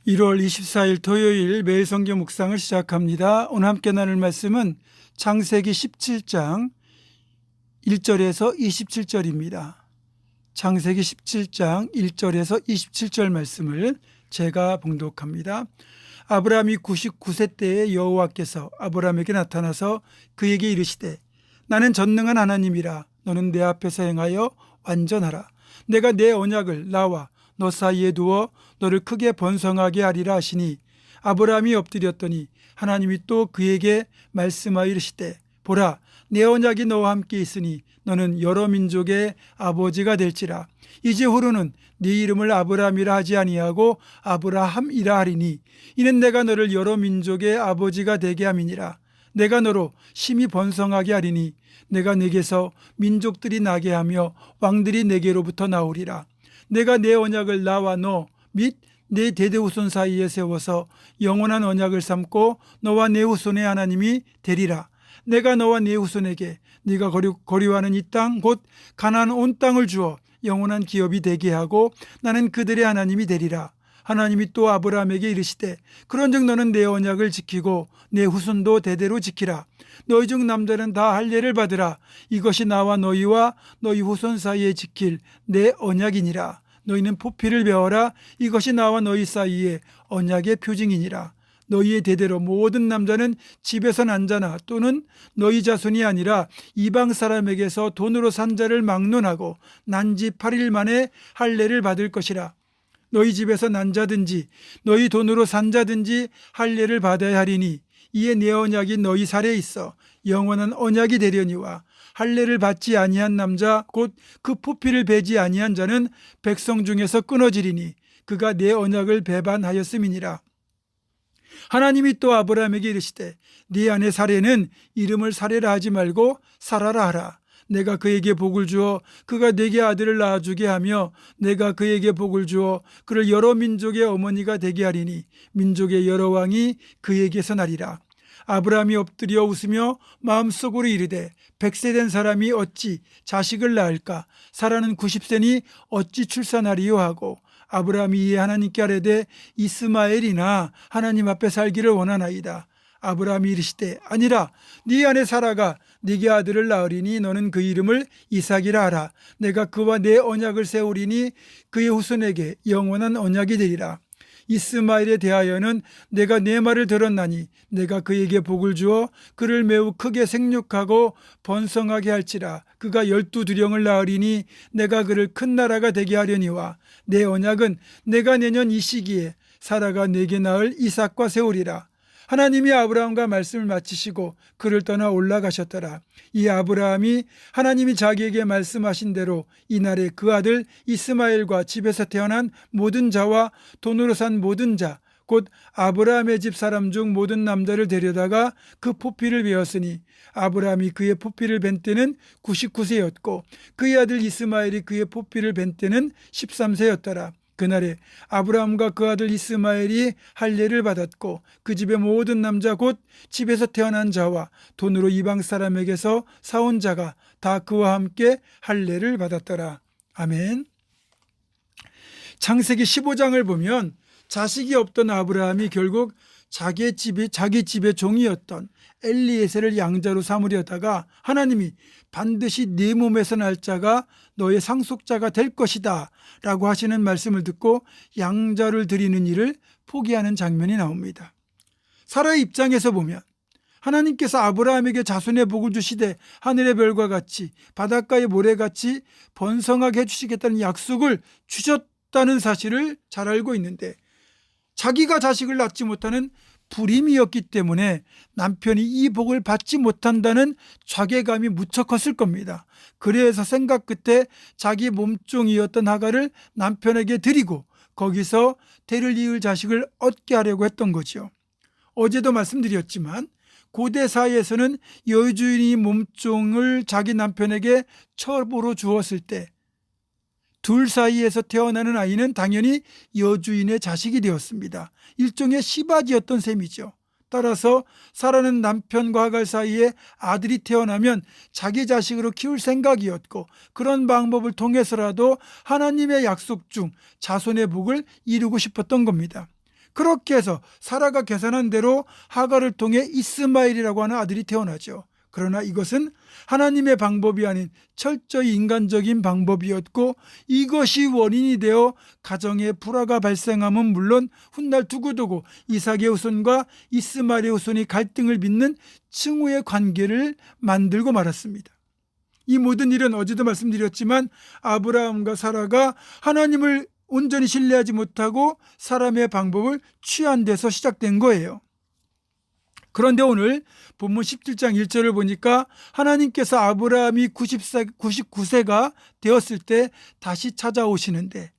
1월 24일 토요일 매일 성경 묵상을 시작합니다. 오늘 함께 나눌 말씀은 창세기 17장 1절에서 27절입니다. 창세기 17장 1절에서 27절 말씀을 제가 봉독합니다. 아브라함이 99세 때에 여호와께서 아브라함에게 나타나서 그에게 이르시되 나는 전능한 하나님이라. 너는 내 앞에서 행하여 완전하라. 내가 내 언약을 나와 너 사이에 두어 너를 크게 번성하게 하리라 하시니 아브라함이 엎드렸더니 하나님이 또 그에게 말씀하여 이르시되 보라 내 언약이 너와 함께 있으니 너는 여러 민족의 아버지가 될지라. 이제후로는 네 이름을 아브라함이라 하지 아니하고 아브라함이라 하리니 이는 내가 너를 여러 민족의 아버지가 되게 함이니라. 내가 너로 심히 번성하게 하리니 내가 네게서 민족들이 나게 하며 왕들이 네게로부터 나오리라. 내가 내 언약을 나와 너 및 내 대대후손 사이에 세워서 영원한 언약을 삼고 너와 내 후손의 하나님이 되리라. 내가 너와 내 후손에게 네가 거류하는 이 땅 곧 가나안 온 땅을 주어 영원한 기업이 되게 하고 나는 그들의 하나님이 되리라. 하나님이 또 아브라함에게 이르시되 그런즉 너는 내 언약을 지키고 내 후손도 대대로 지키라. 너희 중 남자는 다 할례를 받으라. 이것이 나와 너희와 너희 후손 사이에 지킬 내 언약이니라. 너희는 포피를 베어라. 이것이 나와 너희 사이에 언약의 표징이니라. 너희의 대대로 모든 남자는 집에서 난 자나 또는 너희 자손이 아니라 이방 사람에게서 돈으로 산 자를 막론하고 난 지 8일 만에 할례를 받을 것이라. 너희 집에서 난 자든지 너희 돈으로 산 자든지 할례를 받아야 하리니 이에 내 언약이 너희 살에 있어 영원한 언약이 되려니와 할례를 받지 아니한 남자 곧 그 포피를 베지 아니한 자는 백성 중에서 끊어지리니 그가 내 언약을 배반하였음이니라. 하나님이 또 아브라함에게 이르시되 네 아내 사레는 이름을 사레라 하지 말고 사라라 하라. 내가 그에게 복을 주어 그가 네게 아들을 낳아주게 하며 내가 그에게 복을 주어 그를 여러 민족의 어머니가 되게 하리니 민족의 여러 왕이 그에게서 나리라. 아브라함이 엎드려 웃으며 마음속으로 이르되 100세 된 사람이 어찌 자식을 낳을까? 사라는 90세니 어찌 출산하리요 하고 아브라함이 이에 하나님께 아뢰되 이스마엘이나 하나님 앞에 살기를 원하나이다. 아브라함이 이르시되 아니라 네 아내 사라가 네게 아들을 낳으리니 너는 그 이름을 이삭이라 하라. 내가 그와 내 언약을 세우리니 그의 후손에게 영원한 언약이 되리라. 이스마엘에 대하여는 내가 내 말을 들었나니 내가 그에게 복을 주어 그를 매우 크게 생육하고 번성하게 할지라. 그가 12두령을 낳으리니 내가 그를 큰 나라가 되게 하려니와 내 언약은 내가 내년 이 시기에 사라가 내게 낳을 이삭과 세우리라. 하나님이 아브라함과 말씀을 마치시고 그를 떠나 올라가셨더라. 이 아브라함이 하나님이 자기에게 말씀하신 대로 이날에 그 아들 이스마엘과 집에서 태어난 모든 자와 돈으로 산 모든 자 곧 아브라함의 집 사람 중 모든 남자를 데려다가 그 포피를 베었으니 아브라함이 그의 포피를 벤 때는 99세였고 그의 아들 이스마엘이 그의 포피를 벤 때는 13세였더라. 그날에 아브라함과 그 아들 이스마엘이 할례를 받았고 그 집의 모든 남자 곧 집에서 태어난 자와 돈으로 이방 사람에게서 사온 자가 다 그와 함께 할례를 받았더라. 아멘. 창세기 15장을 보면 자식이 없던 아브라함이 결국 자기 집의 종이었던 엘리에셀을 양자로 삼으려다가 하나님이 반드시 네 몸에서 날 자가 너의 상속자가 될 것이다 라고 하시는 말씀을 듣고 양자를 드리는 일을 포기하는 장면이 나옵니다. 사라의 입장에서 보면 하나님께서 아브라함에게 자손의 복을 주시되 하늘의 별과 같이 바닷가의 모래같이 번성하게 해주시겠다는 약속을 주셨다는 사실을 잘 알고 있는데 자기가 자식을 낳지 못하는 불임이었기 때문에 남편이 이 복을 받지 못한다는 자괴감이 무척 컸을 겁니다. 그래서 생각 끝에 자기 몸종이었던 하가를 남편에게 드리고 거기서 대를 이을 자식을 얻게 하려고 했던 거죠. 어제도 말씀드렸지만 고대 사회에서는 여주인이 몸종을 자기 남편에게 첩으로 주었을 때 둘 사이에서 태어나는 아이는 당연히 여주인의 자식이 되었습니다. 일종의 시바지였던 셈이죠. 따라서 사라는 남편과 하갈 사이에 아들이 태어나면 자기 자식으로 키울 생각이었고 그런 방법을 통해서라도 하나님의 약속 중 자손의 복을 이루고 싶었던 겁니다. 그렇게 해서 사라가 계산한 대로 하갈을 통해 이스마엘이라고 하는 아들이 태어나죠. 그러나 이것은 하나님의 방법이 아닌 철저히 인간적인 방법이었고, 이것이 원인이 되어 가정에 불화가 발생하면 물론 훗날 두고두고 이삭의 후손과 이스마엘의 후손이 갈등을 빚는 층후의 관계를 만들고 말았습니다. 이 모든 일은 어제도 말씀드렸지만 아브라함과 사라가 하나님을 온전히 신뢰하지 못하고 사람의 방법을 취한 데서 시작된 거예요. 그런데 오늘 본문 17장 1절을 보니까 하나님께서 아브라함이 99세가 되었을 때 다시 찾아오시는데,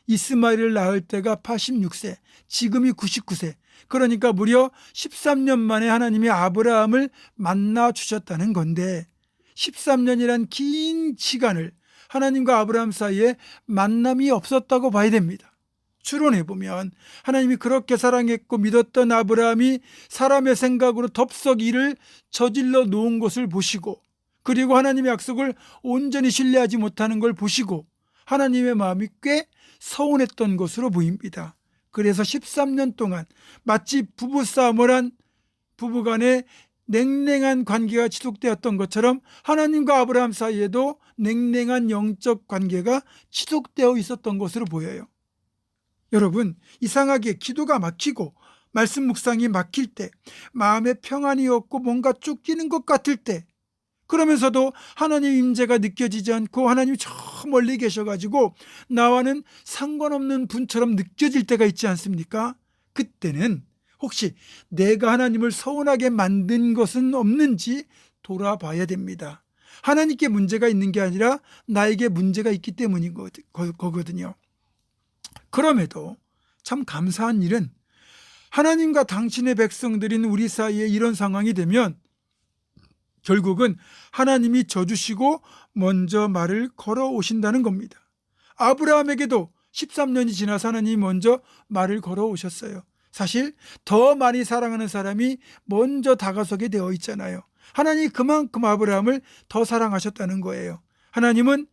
이스마엘을 낳을 때가 86세, 지금이 99세, 그러니까 무려 13년 만에 하나님이 아브라함을 만나 주셨다는 건데, 13년이란 긴 시간을 하나님과 아브라함 사이에 만남이 없었다고 봐야 됩니다. 추론해보면 하나님이 그렇게 사랑했고 믿었던 아브라함이 사람의 생각으로 덥석 일을 저질러 놓은 것을 보시고, 그리고 하나님의 약속을 온전히 신뢰하지 못하는 걸 보시고 하나님의 마음이 꽤 서운했던 것으로 보입니다. 그래서 13년 동안 마치 부부싸움을 한 부부간의 냉랭한 관계가 지속되었던 것처럼 하나님과 아브라함 사이에도 냉랭한 영적 관계가 지속되어 있었던 것으로 보여요. 여러분, 이상하게 기도가 막히고 말씀 묵상이 막힐 때, 마음에 평안이 없고 뭔가 쫓기는 것 같을 때, 그러면서도 하나님의 임재가 느껴지지 않고 하나님이 저 멀리 계셔가지고 나와는 상관없는 분처럼 느껴질 때가 있지 않습니까? 그때는 혹시 내가 하나님을 서운하게 만든 것은 없는지 돌아봐야 됩니다. 하나님께 문제가 있는 게 아니라 나에게 문제가 있기 때문인 거거든요. 그럼에도 참 감사한 일은 하나님과 당신의 백성들인 우리 사이에 이런 상황이 되면 결국은 하나님이 져주시고 먼저 말을 걸어오신다는 겁니다. 아브라함에게도 13년이 지나서 하나님이 먼저 말을 걸어오셨어요. 사실 더 많이 사랑하는 사람이 먼저 다가서게 되어 있잖아요. 하나님이 그만큼 아브라함을 더 사랑하셨다는 거예요. 하나님은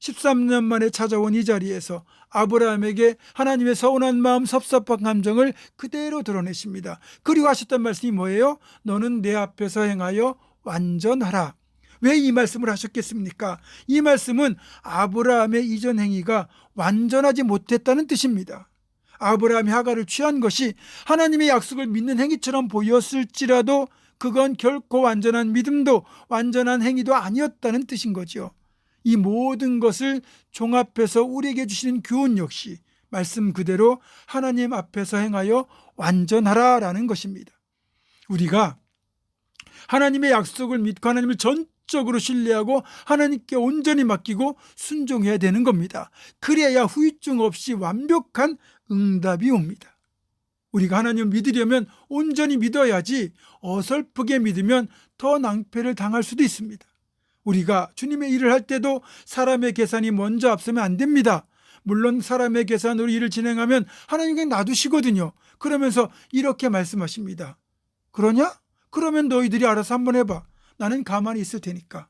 13년 만에 찾아온 이 자리에서 아브라함에게 하나님의 서운한 마음, 섭섭한 감정을 그대로 드러내십니다. 그리고 하셨던 말씀이 뭐예요? 너는 내 앞에서 행하여 완전하라. 왜 이 말씀을 하셨겠습니까? 이 말씀은 아브라함의 이전 행위가 완전하지 못했다는 뜻입니다. 아브라함이 하갈을 취한 것이 하나님의 약속을 믿는 행위처럼 보였을지라도 그건 결코 완전한 믿음도 완전한 행위도 아니었다는 뜻인 거죠. 이 모든 것을 종합해서 우리에게 주시는 교훈 역시 말씀 그대로 하나님 앞에서 행하여 완전하라라는 것입니다. 우리가 하나님의 약속을 믿고 하나님을 전적으로 신뢰하고 하나님께 온전히 맡기고 순종해야 되는 겁니다. 그래야 후유증 없이 완벽한 응답이 옵니다. 우리가 하나님을 믿으려면 온전히 믿어야지 어설프게 믿으면 더 낭패를 당할 수도 있습니다. 우리가 주님의 일을 할 때도 사람의 계산이 먼저 앞서면 안 됩니다. 물론 사람의 계산으로 일을 진행하면 하나님 그냥 놔두시거든요. 그러면서 이렇게 말씀하십니다. 그러냐? 그러면 너희들이 알아서 한번 해봐. 나는 가만히 있을 테니까.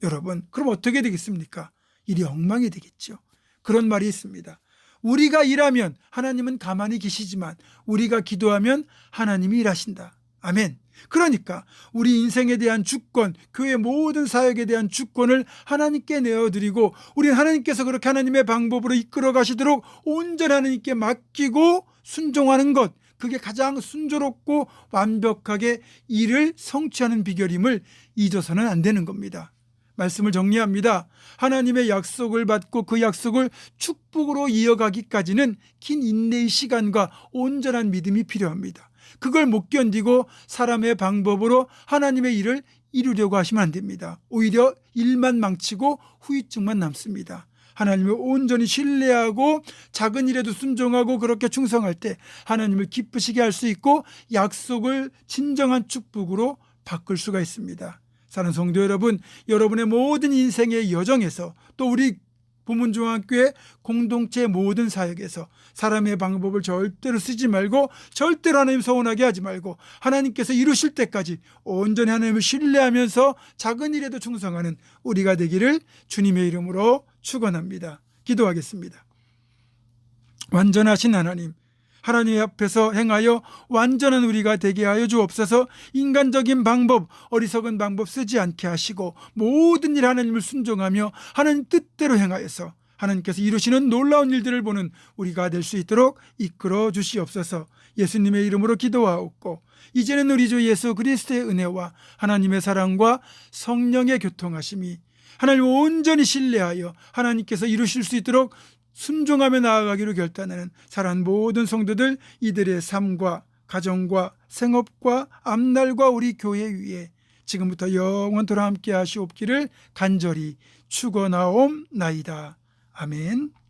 여러분, 그럼 어떻게 되겠습니까? 일이 엉망이 되겠죠. 그런 말이 있습니다. 우리가 일하면 하나님은 가만히 계시지만 우리가 기도하면 하나님이 일하신다. 아멘. 그러니까 우리 인생에 대한 주권, 교회 모든 사역에 대한 주권을 하나님께 내어드리고 우리는 하나님께서 그렇게 하나님의 방법으로 이끌어 가시도록 온전히 하나님께 맡기고 순종하는 것, 그게 가장 순조롭고 완벽하게 일을 성취하는 비결임을 잊어서는 안 되는 겁니다. 말씀을 정리합니다. 하나님의 약속을 받고 그 약속을 축복으로 이어가기까지는 긴 인내의 시간과 온전한 믿음이 필요합니다. 그걸 못 견디고 사람의 방법으로 하나님의 일을 이루려고 하시면 안 됩니다. 오히려 일만 망치고 후유증만 남습니다. 하나님을 온전히 신뢰하고 작은 일에도 순종하고 그렇게 충성할 때 하나님을 기쁘시게 할 수 있고 약속을 진정한 축복으로 바꿀 수가 있습니다. 사랑하는 성도 여러분, 여러분의 모든 인생의 여정에서 또 우리 부문중앙교회 공동체 모든 사역에서 사람의 방법을 절대로 쓰지 말고 절대로 하나님 서운하게 하지 말고 하나님께서 이루실 때까지 온전히 하나님을 신뢰하면서 작은 일에도 충성하는 우리가 되기를 주님의 이름으로 축원합니다. 기도하겠습니다. 완전하신 하나님, 하나님 앞에서 행하여 완전한 우리가 되게 하여 주옵소서. 인간적인 방법, 어리석은 방법 쓰지 않게 하시고 모든 일 하나님을 순종하며 하나님 뜻대로 행하여서 하나님께서 이루시는 놀라운 일들을 보는 우리가 될 수 있도록 이끌어 주시옵소서. 예수님의 이름으로 기도하옵고 이제는 우리 주 예수 그리스도의 은혜와 하나님의 사랑과 성령의 교통하심이 하나님을 온전히 신뢰하여 하나님께서 이루실 수 있도록 순종하며 나아가기로 결단하는 사랑하는 모든 성도들, 이들의 삶과 가정과 생업과 앞날과 우리 교회 위에 지금부터 영원토록 함께 하시옵기를 간절히 축원하옵나이다. 아멘.